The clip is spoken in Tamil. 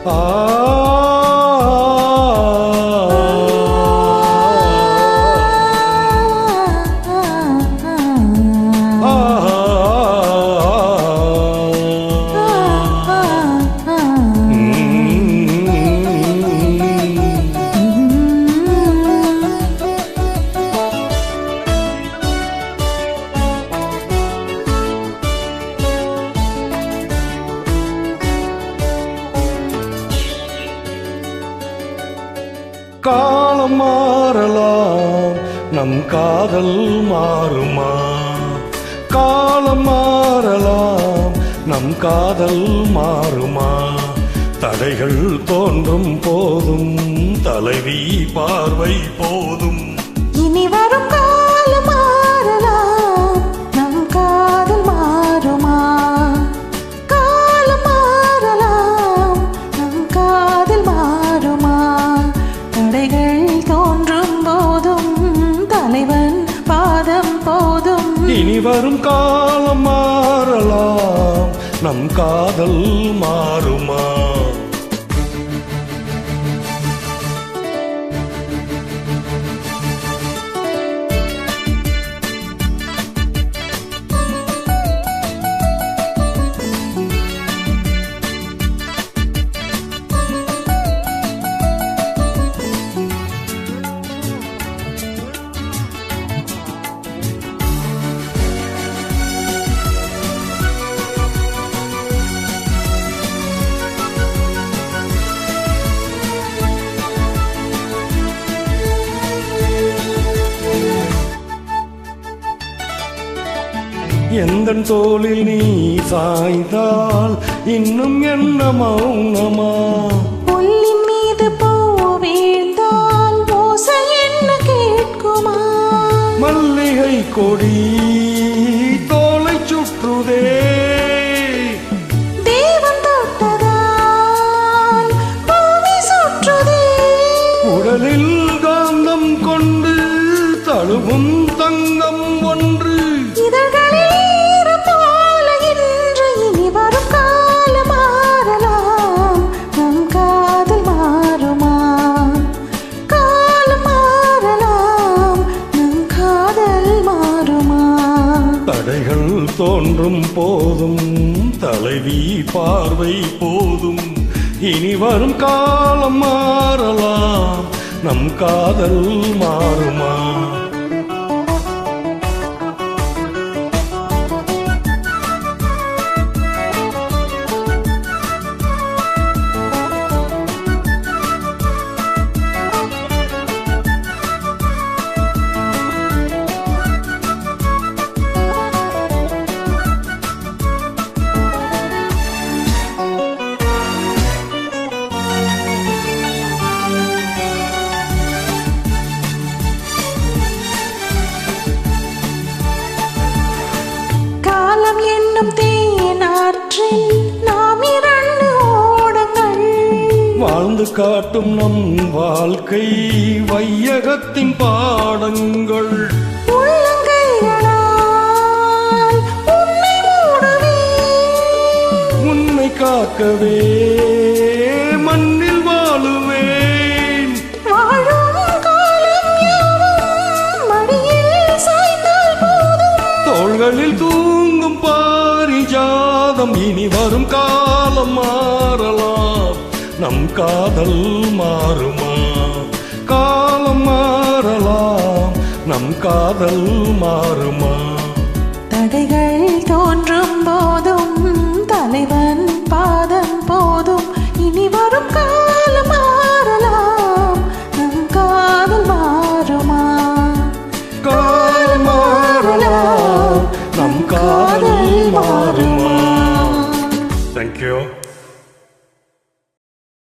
ஆ காலம் மாறலாம், நம் காதல் மாறுமா? காலம் மாறலாம், நம் காதல் மாறுமா? தடைகள் தோன்றும் போதும் தலைவி பார்வை போதும். இனி வரும் காலம் மாறலாம், நம் காதல் மாறுமா? காலம் மாறலாம், நம் காதல் மாறுமா? தடைகள் தோன்றும் போதும் தலைவன் பாதம் போதும். இனி வரும் காலம் மாறலாம், நம் காதல் மாறுமா? எந்தன் தோளில் நீ சாய்ந்தால் இன்னும் என்ன மௌனமா? புல்லின் மீது பூ வீழ்ந்தால் ஓசை என்ன கேட்குமா? மல்லிகை கொடி தோளை சுற்றுதே, தேவன் தொட்டதால் பூமி சுற்றுதே. உடலில் காந்தம் கொண்டு தழுவும் தங்கம் ஒன்று, இதழ்களில் ஈரம் போல இன்று. இனி வரும் காலம் மாறலாம், நம் காதல் மாறுமா? காலம் மாறலாம், நம் காதல் மாறுமா? தடைகள் தோன்றும் போதும் தலைவி பார்வை போதும். இனி வரும் காலம் மாறலாம், நம் காதல் மாறுமா? காலம் என்னும் தேனாற்றில் நாம் இரண்டு ஓடங்கள், வாழ்ந்து காட்டும் நம் வாழ்க்கை வையகத்தின் பாடங்கள். உள்ளங்கைகளால் உன்னை மூடுவேன், உன்னை காக்கவே மண்ணில் வாழுவேன். வாழும் காலம் யாவும் மடியில் சாய்ந்தால் போதும். தோள்களில் தூங்கும் பாரிஜாதம். இனி வரும் காலம் மாறலாம், நம் காதல் மாறுமா? காலம் மாறலாம், நம் காதல் மாறுமா? தடைகள் தோன்றும் போதும் தலைவன் பாதம் போதும். இனி வரும் காலம் மாறலாம், நம் காதல் மாறுமா? காலம் மாறலாம், நம் காதல் மாறுமா? Thank you.